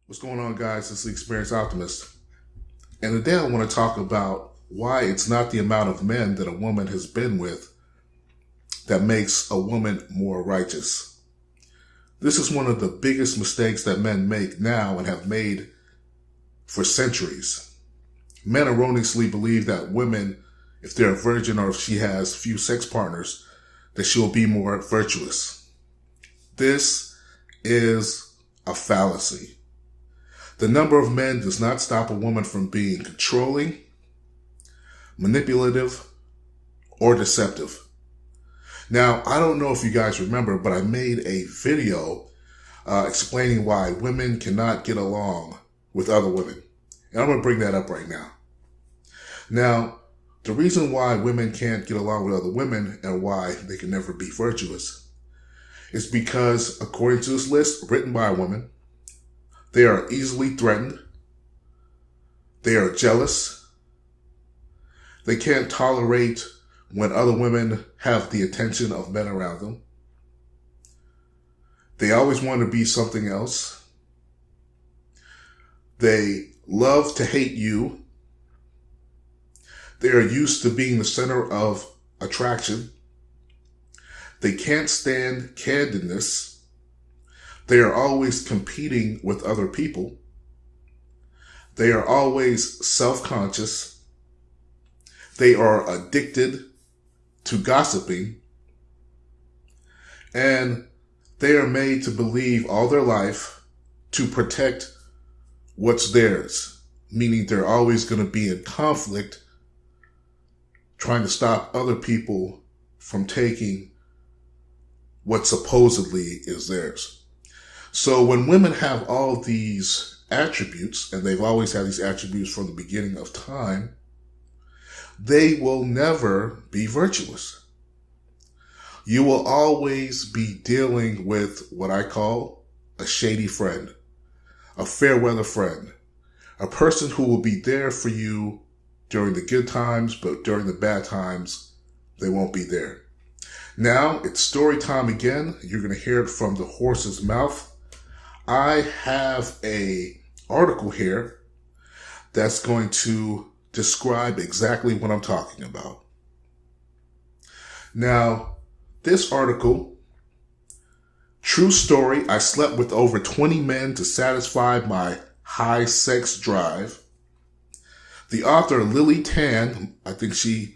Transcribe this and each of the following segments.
What's going on, guys? This is the Experienced Optimist. And today I want to talk about why it's not the amount of men that a woman has been with that makes a woman more righteous. This is one of the biggest mistakes that men make now and have made for centuries. Men erroneously believe that women, if they're a virgin or if she has few sex partners, that she'll be more virtuous. This is a fallacy. The number of men does not stop a woman from being controlling, manipulative, or deceptive. Now, I don't know if you guys remember, but I made a video explaining why women cannot get along with other women. And I'm going to bring that up right now. Now, the reason why women can't get along with other women and why they can never be virtuous is because, according to this list written by a woman, they are easily threatened. They are jealous. They can't tolerate when other women have the attention of men around them. They always want to be something else. They love to hate you. They are used to being the center of attraction. They can't stand candidness. They are always competing with other people. They are always self-conscious. They are addicted to gossiping. And they are made to believe all their life to protect what's theirs, meaning they're always going to be in conflict, trying to stop other people from taking what supposedly is theirs. So when women have all these attributes, and they've always had these attributes from the beginning of time, they will never be virtuous. You will always be dealing with what I call a shady friend, a fair weather friend, a person who will be there for you during the good times, but during the bad times, they won't be there. Now, it's story time again. You're going to hear it from the horse's mouth. I have an article here that's going to describe exactly what I'm talking about. Now, this article, true story, I slept with over 20 men to satisfy my high sex drive. The author, Lily Tan, I think she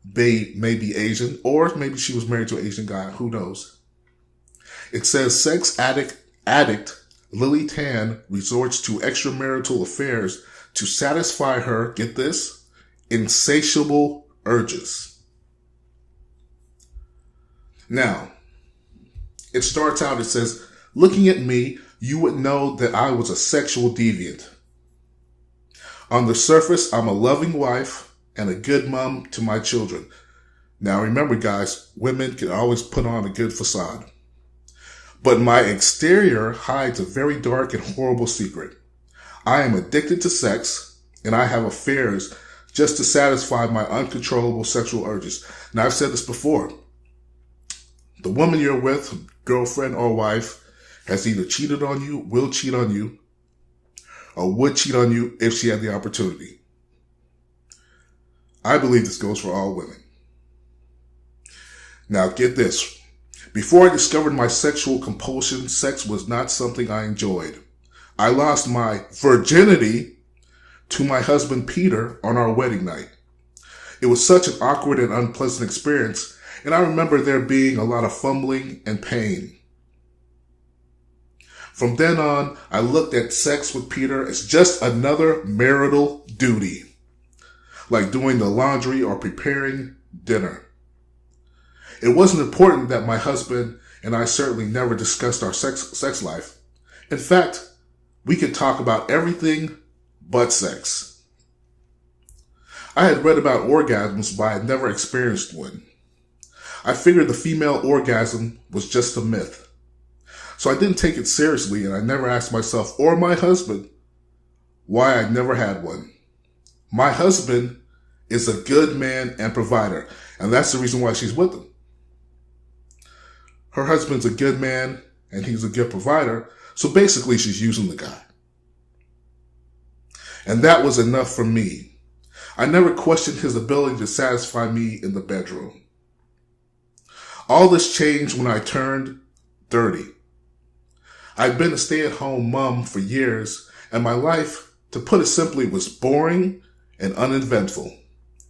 may be Asian, or maybe she was married to an Asian guy, who knows. It says sex addict Lily Tan resorts to extramarital affairs to satisfy her, get this, insatiable urges. Now, it starts out, it says, looking at me, you would know that I was a sexual deviant. On the surface, I'm a loving wife and a good mom to my children. Now remember, guys, women can always put on a good facade. But my exterior hides a very dark and horrible secret. I am addicted to sex, and I have affairs just to satisfy my uncontrollable sexual urges. Now, I've said this before. The woman you're with, girlfriend or wife, has either cheated on you, will cheat on you, or would cheat on you if she had the opportunity. I believe this goes for all women. Now, get this. Before I discovered my sexual compulsion, sex was not something I enjoyed. I lost my virginity to my husband Peter on our wedding night. It was such an awkward and unpleasant experience, and I remember there being a lot of fumbling and pain. From then on, I looked at sex with Peter as just another marital duty, like doing the laundry or preparing dinner. It wasn't important that my husband and I certainly never discussed our sex life. In fact, we could talk about everything but sex. I had read about orgasms, but I had never experienced one. I figured the female orgasm was just a myth. So I didn't take it seriously, and I never asked myself or my husband why I never had one. My husband is a good man and provider, and that's the reason why she's with him. Her husband's a good man and he's a good provider. So basically she's using the guy. And that was enough for me. I never questioned his ability to satisfy me in the bedroom. All this changed when I turned 30. I'd been a stay-at-home mom for years, and my life, to put it simply, was boring and uneventful.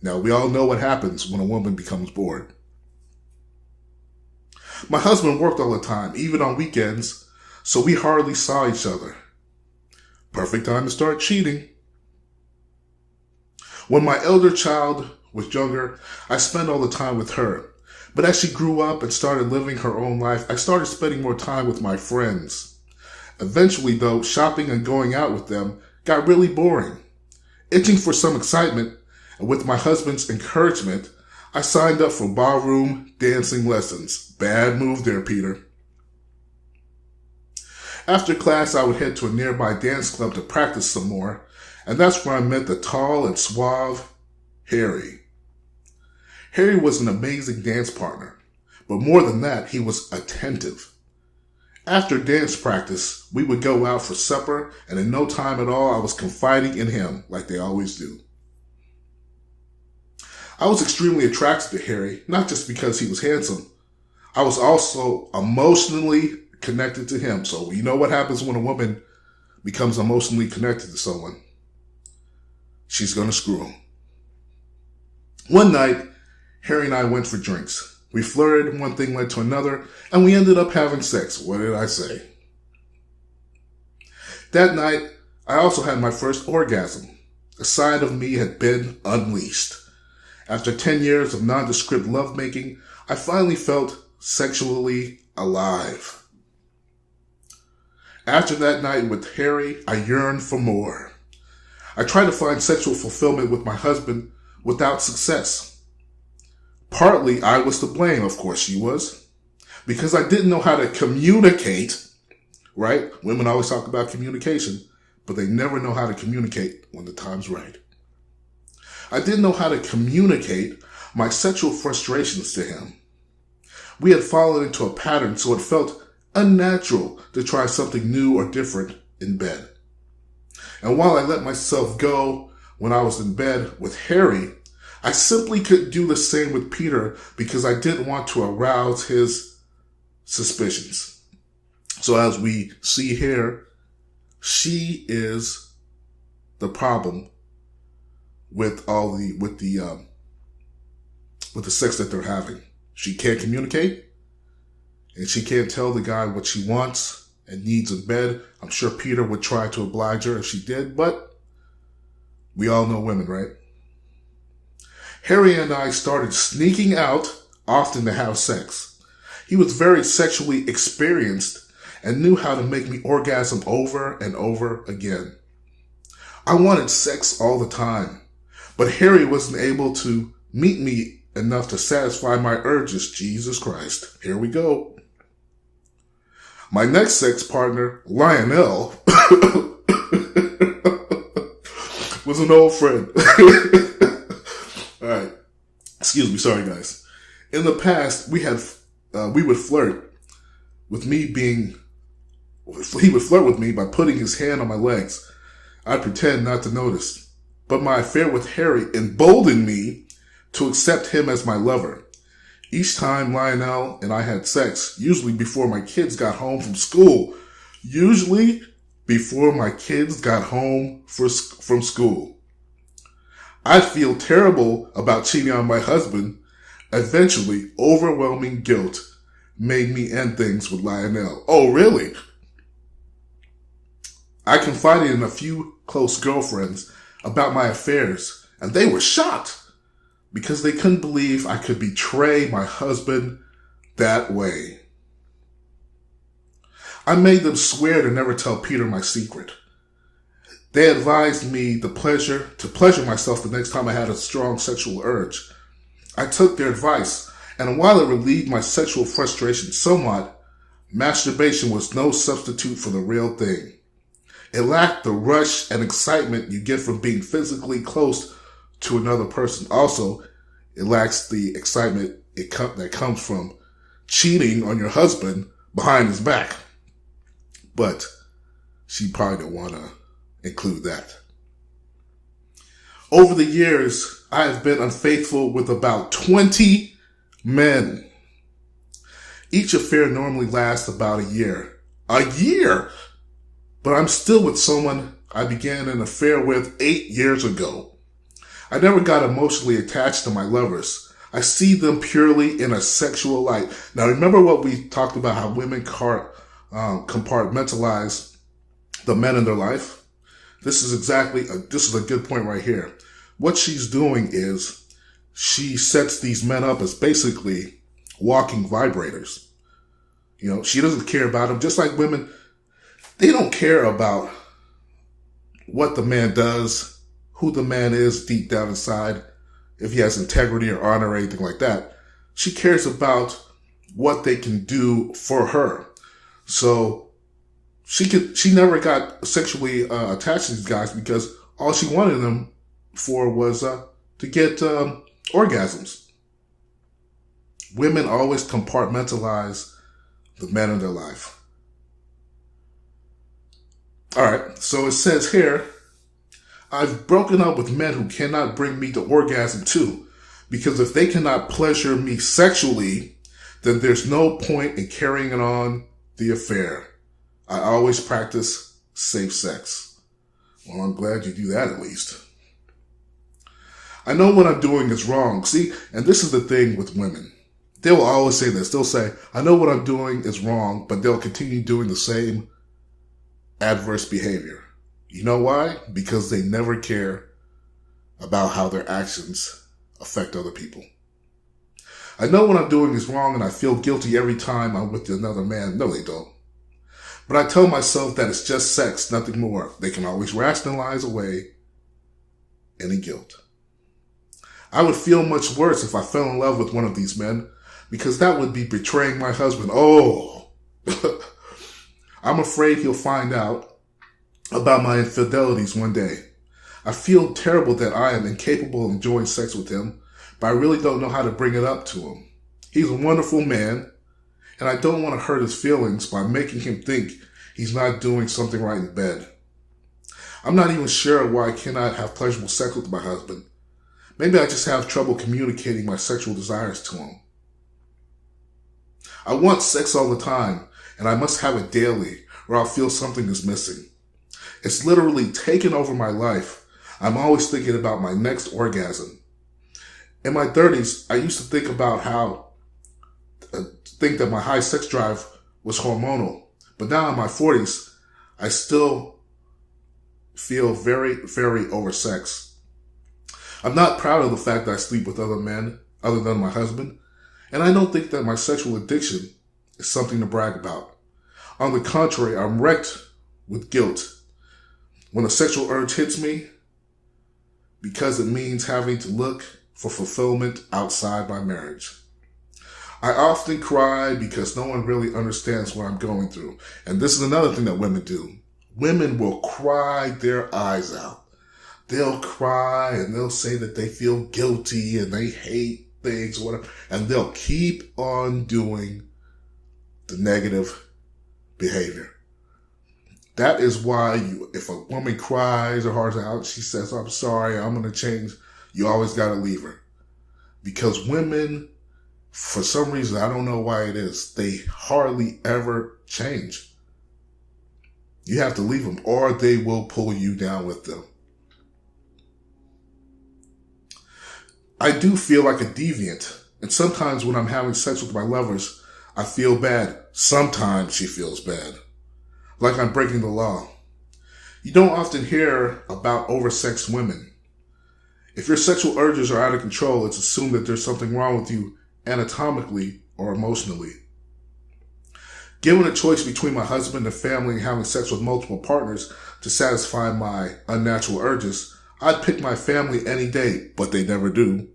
Now, we all know what happens when a woman becomes bored. My husband worked all the time, even on weekends, so we hardly saw each other. Perfect time to start cheating. When my elder child was younger, I spent all the time with her. But as she grew up and started living her own life, I started spending more time with my friends. Eventually, though, shopping and going out with them got really boring. Itching for some excitement, and with my husband's encouragement, I signed up for ballroom dancing lessons. Bad move there, Peter. After class, I would head to a nearby dance club to practice some more, and that's where I met the tall and suave Harry. Harry was an amazing dance partner, but more than that, he was attentive. After dance practice, we would go out for supper, and in no time at all, I was confiding in him like they always do. I was extremely attracted to Harry, not just because he was handsome. I was also emotionally connected to him. So you know what happens when a woman becomes emotionally connected to someone? She's going to screw him. One night, Harry and I went for drinks. We flirted, one thing led to another, and we ended up having sex. What did I say? That night, I also had my first orgasm. A side of me had been unleashed. After 10 years of nondescript lovemaking, I finally felt sexually alive. After that night with Harry, I yearned for more. I tried to find sexual fulfillment with my husband without success. Partly, I was to blame, of course she was, because I didn't know how to communicate, right? Women always talk about communication, but they never know how to communicate when the time's right. I didn't know how to communicate my sexual frustrations to him. We had fallen into a pattern, so it felt unnatural to try something new or different in bed. And while I let myself go when I was in bed with Harry, I simply couldn't do the same with Peter because I didn't want to arouse his suspicions. So as we see here, she is the problem with the sex that they're having. She can't communicate, and she can't tell the guy what she wants and needs in bed. I'm sure Peter would try to oblige her if she did, but we all know women, right? Harry and I started sneaking out often to have sex. He was very sexually experienced and knew how to make me orgasm over and over again. I wanted sex all the time, but Harry wasn't able to meet me enough to satisfy my urges. Jesus Christ. Here we go. My next sex partner, Lionel, was an old friend. All right. Excuse me. Sorry, guys. In the past, we would flirt with me he would flirt with me by putting his hand on my legs. I'd pretend not to notice. But my affair with Harry emboldened me to accept him as my lover. Each time Lionel and I had sex, usually before my kids got home from school. From school. I'd feel terrible about cheating on my husband. Eventually, overwhelming guilt made me end things with Lionel. Oh, really? I confided in a few close girlfriends about my affairs, and they were shocked because they couldn't believe I could betray my husband that way. I made them swear to never tell Peter my secret. They advised me to pleasure myself the next time I had a strong sexual urge. I took their advice, and while it relieved my sexual frustration somewhat, masturbation was no substitute for the real thing. It lacked the rush and excitement you get from being physically close to another person. Also, it lacks the excitement that comes from cheating on your husband behind his back. But she probably didn't want to include that. Over the years, I have been unfaithful with about 20 men. Each affair normally lasts about a year. A year! But I'm still with someone I began an affair with 8 years ago. I never got emotionally attached to my lovers. I see them purely in a sexual light. Now remember what we talked about, how women compartmentalize the men in their life? This is a good point right here. What she's doing is she sets these men up as basically walking vibrators. You know, she doesn't care about them. Just like women, they don't care about what the man does, who the man is deep down inside, if he has integrity or honor or anything like that. She cares about what they can do for her. So she never got sexually attached to these guys because all she wanted them for was to get orgasms. Women always compartmentalize the men in their life. Alright, so it says here, I've broken up with men who cannot bring me to orgasm too, because if they cannot pleasure me sexually, then there's no point in carrying on the affair. I always practice safe sex. Well, I'm glad you do that at least. I know what I'm doing is wrong. See, and this is the thing with women. They will always say this. They'll say, I know what I'm doing is wrong, but they'll continue doing the same adverse behavior. You know why? Because they never care about how their actions affect other people. I know what I'm doing is wrong and I feel guilty every time I'm with another man. No, they don't. But I tell myself that it's just sex, nothing more. They can always rationalize away any guilt. I would feel much worse if I fell in love with one of these men, because that would be betraying my husband. Oh, I'm afraid he'll find out about my infidelities one day. I feel terrible that I am incapable of enjoying sex with him, but I really don't know how to bring it up to him. He's a wonderful man, and I don't want to hurt his feelings by making him think he's not doing something right in bed. I'm not even sure why I cannot have pleasurable sex with my husband. Maybe I just have trouble communicating my sexual desires to him. I want sex all the time, and I must have it daily, or I'll feel something is missing. It's literally taken over my life. I'm always thinking about my next orgasm. In my 30s, I used to think that my high sex drive was hormonal. But now in my 40s, I still feel very, very oversexed. I'm not proud of the fact that I sleep with other men other than my husband, and I don't think that my sexual addiction is something to brag about. On the contrary, I'm wrecked with guilt when a sexual urge hits me, because it means having to look for fulfillment outside my marriage. I often cry because no one really understands what I'm going through. And this is another thing that women do. Women will cry their eyes out. They'll cry and they'll say that they feel guilty and they hate things or whatever. And they'll keep on doing the negative behavior. That is why if a woman cries her heart out, she says, I'm sorry, I'm going to change, you always got to leave her. Because women, for some reason, I don't know why it is, they hardly ever change. You have to leave them or they will pull you down with them. I do feel like a deviant. And sometimes when I'm having sex with my lovers, I feel bad. Sometimes she feels bad. Like I'm breaking the law. You don't often hear about oversexed women. If your sexual urges are out of control, it's assumed that there's something wrong with you anatomically or emotionally. Given a choice between my husband and family and having sex with multiple partners to satisfy my unnatural urges, I'd pick my family any day, but they never do.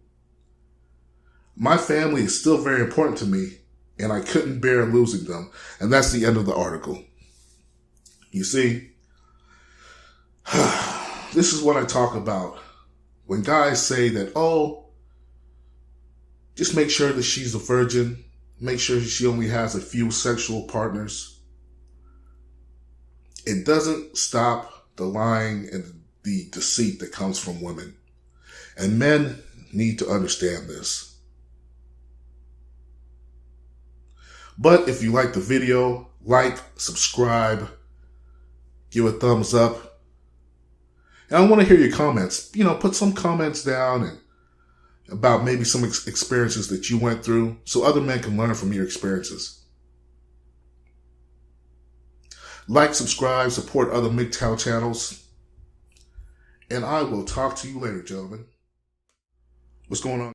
My family is still very important to me, and I couldn't bear losing them. And that's the end of the article. You see, this is what I talk about. When guys say that, oh, just make sure that she's a virgin, make sure she only has a few sexual partners. It doesn't stop the lying and the deceit that comes from women. And men need to understand this. But if you like the video, like, subscribe, give a thumbs up. And I want to hear your comments. Put some comments down and about maybe some experiences that you went through so other men can learn from your experiences. Like, subscribe, support other MGTOW channels. And I will talk to you later, gentlemen. What's going on?